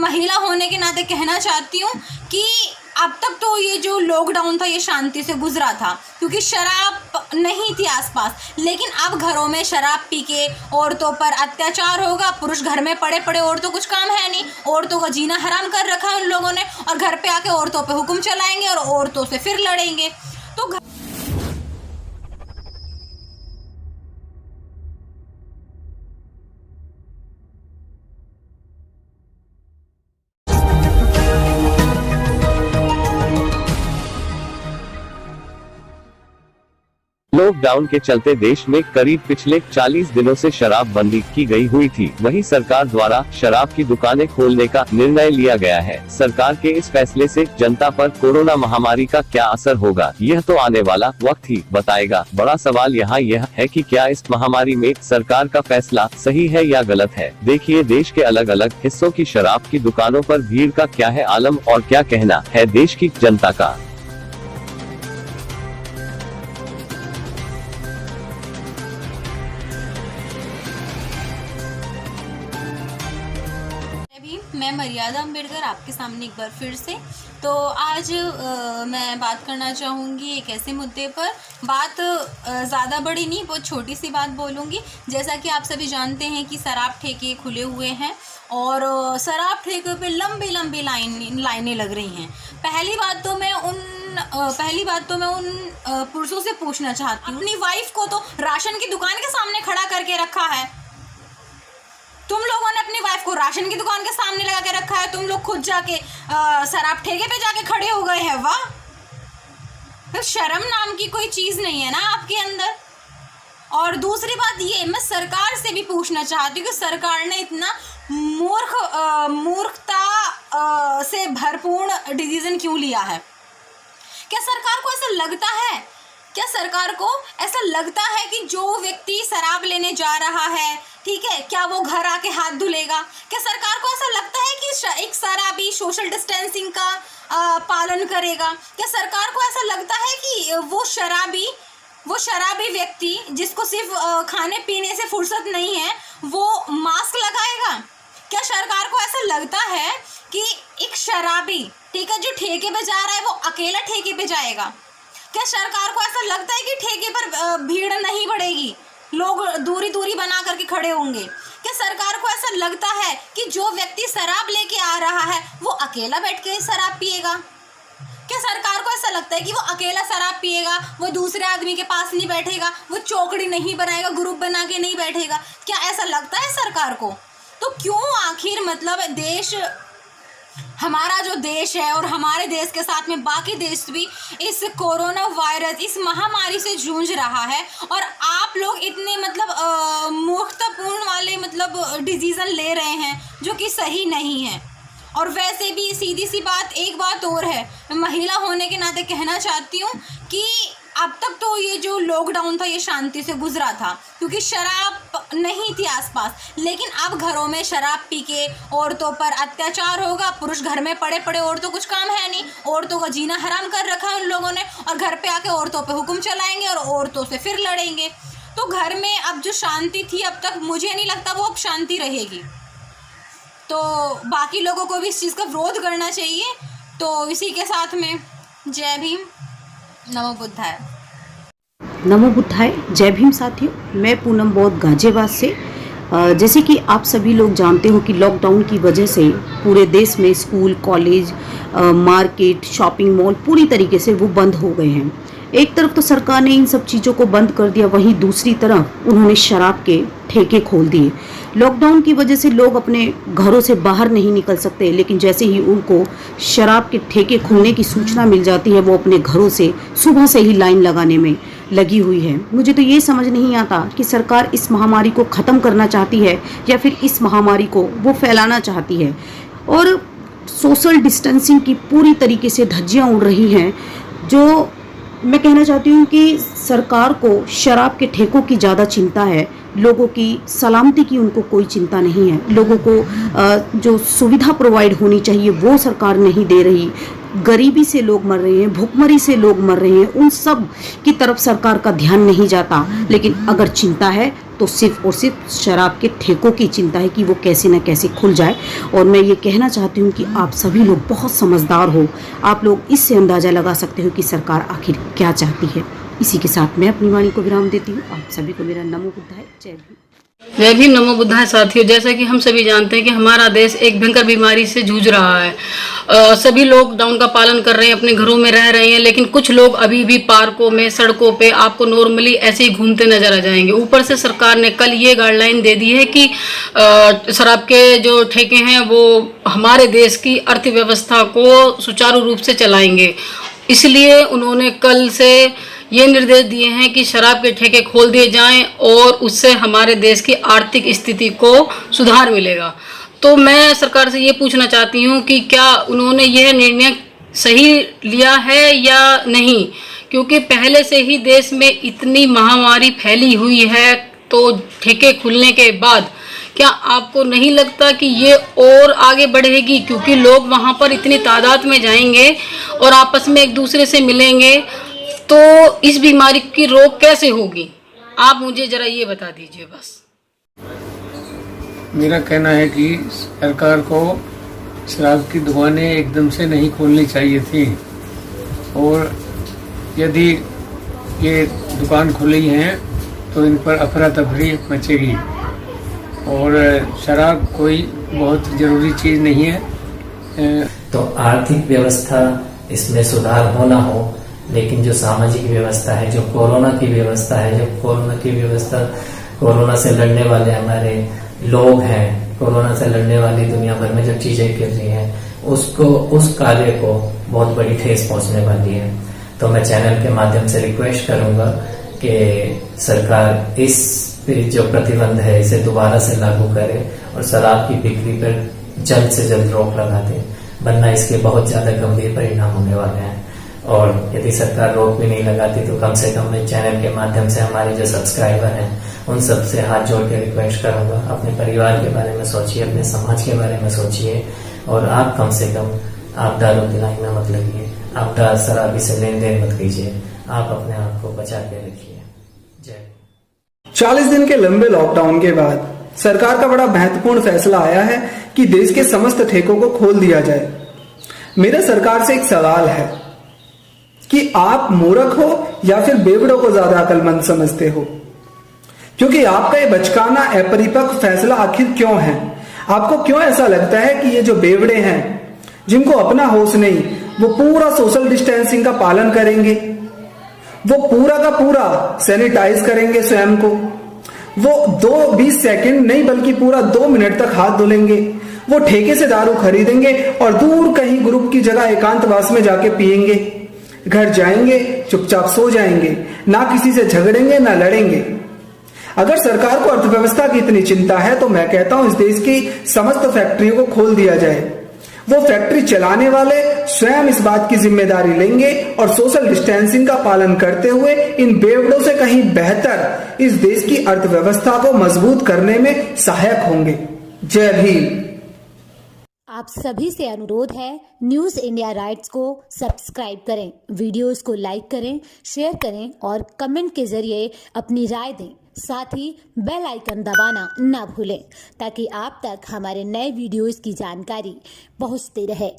महिला होने के नाते कहना चाहती हूँ कि अब तक तो ये जो लॉकडाउन था ये शांति से गुजरा था, क्योंकि शराब नहीं थी आसपास। लेकिन अब घरों में शराब पी के औरतों पर अत्याचार होगा। पुरुष घर में पड़े पड़े, औरतों कुछ काम है नहीं, औरतों का जीना हराम कर रखा है उन लोगों ने, और घर पे आके औरतों पे हुक्म चलाएंगे और औरतों से फिर लड़ेंगे। तो लॉकडाउन के चलते देश में करीब पिछले 40 दिनों से शराब बंदी की गई हुई थी। वहीं सरकार द्वारा शराब की दुकानें खोलने का निर्णय लिया गया है। सरकार के इस फैसले से जनता पर कोरोना महामारी का क्या असर होगा, यह तो आने वाला वक्त ही बताएगा। बड़ा सवाल यहाँ यह है कि क्या इस महामारी में सरकार का फैसला सही है या गलत है। देखिए देश के अलग अलग हिस्सों की शराब की दुकानों पर भीड़ का क्या है आलम और क्या कहना है देश की जनता का। मैं मर्यादा अम्बेडकर आपके सामने एक बार फिर से। तो आज मैं बात करना चाहूँगी एक ऐसे मुद्दे पर। बात ज़्यादा बड़ी नहीं, बहुत छोटी सी बात बोलूँगी। जैसा कि आप सभी जानते हैं कि शराब ठेके खुले हुए हैं और शराब ठेके पे लंबी लंबी लाइनें लग रही हैं। पहली बात तो मैं उन पुरुषों से पूछना चाहती हूँ, अपनी वाइफ को तो राशन की दुकान के सामने खड़ा करके रखा है। तुम लोगों ने अपनी वाइफ को राशन की दुकान के सामने लगा के रखा है, तुम लोग खुद जाके शराब ठेके पे जाके खड़े हो गए हैं। वाह, तो शर्म नाम की कोई चीज़ नहीं है ना आपके अंदर। और दूसरी बात ये मैं सरकार से भी पूछना चाहती हूँ कि सरकार ने इतना मूर्खता से भरपूर डिसीजन क्यों लिया है। क्या सरकार को ऐसा लगता है कि जो व्यक्ति शराब लेने जा रहा है, ठीक है, क्या वो घर आके हाथ धुलेगा? क्या सरकार को ऐसा लगता है कि एक शराबी सोशल डिस्टेंसिंग का पालन करेगा? क्या सरकार को ऐसा लगता है कि वो शराबी व्यक्ति जिसको सिर्फ खाने पीने से फुर्सत नहीं है वो मास्क लगाएगा? क्या सरकार को ऐसा लगता है कि एक शराबी, ठीक है, जो ठेके पे जा रहा है वो अकेला ठेके पे जाएगा? क्या सरकार को ऐसा लगता है कि ठेके पर भीड़ नहीं बढ़ेगी, लोग दूरी दूरी बना करके खड़े होंगे? क्या सरकार को ऐसा लगता है कि जो व्यक्ति शराब लेके आ रहा है वो अकेला बैठ के शराब पिएगा? क्या सरकार को ऐसा लगता है कि वो अकेला शराब पिएगा, वो दूसरे आदमी के पास नहीं बैठेगा, वो चौकड़ी नहीं बनाएगा, ग्रुप बना के नहीं बैठेगा? क्या ऐसा लगता है सरकार को? तो क्यों आखिर मतलब हमारा जो देश है और हमारे देश के साथ में बाकी देश भी इस कोरोना वायरस, इस महामारी से जूझ रहा है, और आप लोग इतने मूर्खतापूर्ण वाले डिसीजन ले रहे हैं जो कि सही नहीं है। और वैसे भी सीधी सी बात, एक बात और है, मैं महिला होने के नाते कहना चाहती हूँ कि अब तक तो ये जो लॉकडाउन था ये शांति से गुजरा था, क्योंकि शराब नहीं थी आसपास। लेकिन अब घरों में शराब पी के औरतों पर अत्याचार होगा। पुरुष घर में पड़े पड़े, औरतों कुछ काम है नहीं, औरतों का जीना हराम कर रखा है उन लोगों ने, और घर पे आके औरतों पे हुक्म चलाएंगे और औरतों से फिर लड़ेंगे। तो घर में अब जो शांति थी अब तक, मुझे नहीं लगता वो अब शांति रहेगी। तो बाकी लोगों को भी इस चीज़ का विरोध करना चाहिए। तो इसी के साथ में जय भीम, नमो बुद्धाय। नमो बुद्धाय, जय भीम साथियों। मैं पूनम बौद्ध गाजियाबाद से। जैसे कि आप सभी लोग जानते हो कि लॉकडाउन की वजह से पूरे देश में school, college, market, shopping mall पूरी तरीके से वो बंद हो गए हैं। एक तरफ तो सरकार ने इन सब चीज़ों को बंद कर दिया, वहीं दूसरी तरफ उन्होंने शराब के ठेके खोल दिए। लॉकडाउन की वजह से लोग अपने घरों से बाहर नहीं निकल सकते, लेकिन जैसे ही उनको शराब के ठेके खुलने की सूचना मिल जाती है वो अपने घरों से सुबह से ही लाइन लगाने में लगी हुई है। मुझे तो ये समझ नहीं आता कि सरकार इस महामारी को ख़त्म करना चाहती है या फिर इस महामारी को वो फैलाना चाहती है। और सोशल डिस्टेंसिंग की पूरी तरीके से धज्जियाँ उड़ रही हैं। जो मैं कहना चाहती हूँ कि सरकार को शराब के ठेकों की ज़्यादा चिंता है, लोगों की सलामती की उनको कोई चिंता नहीं है। लोगों को जो सुविधा प्रोवाइड होनी चाहिए वो सरकार नहीं दे रही। गरीबी से लोग मर रहे हैं, भूखमरी से लोग मर रहे हैं, उन सब की तरफ सरकार का ध्यान नहीं जाता। लेकिन अगर चिंता है तो सिर्फ और सिर्फ शराब के ठेकों की चिंता है कि वो कैसे न कैसे खुल जाए। और मैं ये कहना चाहती हूँ कि आप सभी लोग बहुत समझदार हो, आप लोग इससे अंदाज़ा लगा सकते हो कि सरकार आखिर क्या चाहती है। इसी के साथ मैं अपनी वाणी को विराम देती हूँ। आप सभी को मेरा नमो बुद्धाय, जय भीम। जय भीम, नमो बुद्धाय। साथियों, जैसा कि हम सभी जानते हैं कि हमारा देश एक भयंकर बीमारी से जूझ रहा है। सभी लॉकडाउन का पालन कर रहे हैं, अपने घरों में रह रहे हैं, लेकिन कुछ लोग अभी भी पार्कों में, सड़कों पे आपको नॉर्मली ऐसे ही घूमते नजर आ जाएंगे। ऊपर से सरकार ने कल ये गाइडलाइन दे दी है कि शराब के जो ठेके हैं वो हमारे देश की अर्थव्यवस्था को सुचारू रूप से चलाएंगे। इसलिए उन्होंने कल से ये निर्देश दिए हैं कि शराब के ठेके खोल दिए जाएं और उससे हमारे देश की आर्थिक स्थिति को सुधार मिलेगा। तो मैं सरकार से ये पूछना चाहती हूँ कि क्या उन्होंने यह निर्णय सही लिया है या नहीं, क्योंकि पहले से ही देश में इतनी महामारी फैली हुई है, तो ठेके खुलने के बाद क्या आपको नहीं लगता कि ये और आगे बढ़ेगी, क्योंकि लोग वहाँ पर इतनी तादाद में जाएंगे और आपस में एक दूसरे से मिलेंगे, तो इस बीमारी की रोक कैसे होगी? आप मुझे जरा ये बता दीजिए बस। मेरा कहना है कि सरकार को शराब की दुकानें एकदम से नहीं खोलनी चाहिए थी, और यदि ये दुकान खुली हैं तो इन पर अफरा तफरी मचेगी। और शराब कोई बहुत ज़रूरी चीज़ नहीं है। तो आर्थिक व्यवस्था इसमें सुधार होना हो, लेकिन जो सामाजिक व्यवस्था है, जो कोरोना की व्यवस्था है, जो कोरोना से लड़ने वाले हमारे लोग हैं, कोरोना से लड़ने वाली दुनिया भर में जो चीजें गिर रही हैं, उस कार्य को बहुत बड़ी ठेस पहुंचने वाली है। तो मैं चैनल के माध्यम से रिक्वेस्ट करूंगा कि सरकार इस जो प्रतिबंध है इसे दोबारा से लागू करे और शराब की बिक्री पर जल्द से जल्द रोक लगा दे, वरना इसके बहुत ज्यादा गंभीर परिणाम होने वाले हैं। और यदि सरकार रोक भी नहीं लगाती तो कम से कम मैं चैनल के माध्यम से हमारे जो सब्सक्राइबर हैं उन सब से हाथ जोड़ के रिक्वेस्ट करूंगा, अपने परिवार के बारे में सोचिए, अपने समाज के बारे में सोचिए, और आप कम से कम आप दारू पिलाई में मत लगिए, आप शराबी से लेन देन मत कीजिए, आप अपने आप को बचा के रखिए। जय। 40 दिन के लंबे लॉकडाउन के बाद सरकार का बड़ा महत्वपूर्ण फैसला आया है कि देश के समस्त ठेकों को खोल दिया जाए। मेरा सरकार से एक सवाल है कि आप मूर्ख हो या फिर बेवड़ों को ज्यादा अक्लमंद समझते हो? क्योंकि आपका ये बचकाना अपरिपक्व फैसला आखिर क्यों है? आपको क्यों ऐसा लगता है कि ये जो बेवड़े हैं, जिनको अपना होश नहीं, वो पूरा सोशल डिस्टेंसिंग का पालन करेंगे, वो पूरा का पूरा सैनिटाइज करेंगे स्वयं को, वो 20 सेकंड नहीं बल्कि पूरा 2 मिनट तक हाथ धुलेंगे, वो ठेके से दारू खरीदेंगे और दूर कहीं ग्रुप की जगह एकांतवास में जाके पिएंगे, घर जाएंगे, चुपचाप सो जाएंगे, ना किसी से झगड़ेंगे ना लड़ेंगे। अगर सरकार को अर्थव्यवस्था की इतनी चिंता है तो मैं कहता हूं इस देश की समस्त फैक्ट्रियों को खोल दिया जाए। वो फैक्ट्री चलाने वाले स्वयं इस बात की जिम्मेदारी लेंगे और सोशल डिस्टेंसिंग का पालन करते हुए इन बेवड़ों से कहीं बेहतर इस देश की अर्थव्यवस्था को मजबूत करने में सहायक होंगे। जय भीम। आप सभी से अनुरोध है, न्यूज़ इंडिया राइट्स को सब्सक्राइब करें, वीडियोस को लाइक करें, शेयर करें और कमेंट के जरिए अपनी राय दें। साथ ही बेल आइकन दबाना ना भूलें ताकि आप तक हमारे नए वीडियोस की जानकारी पहुंचती रहे।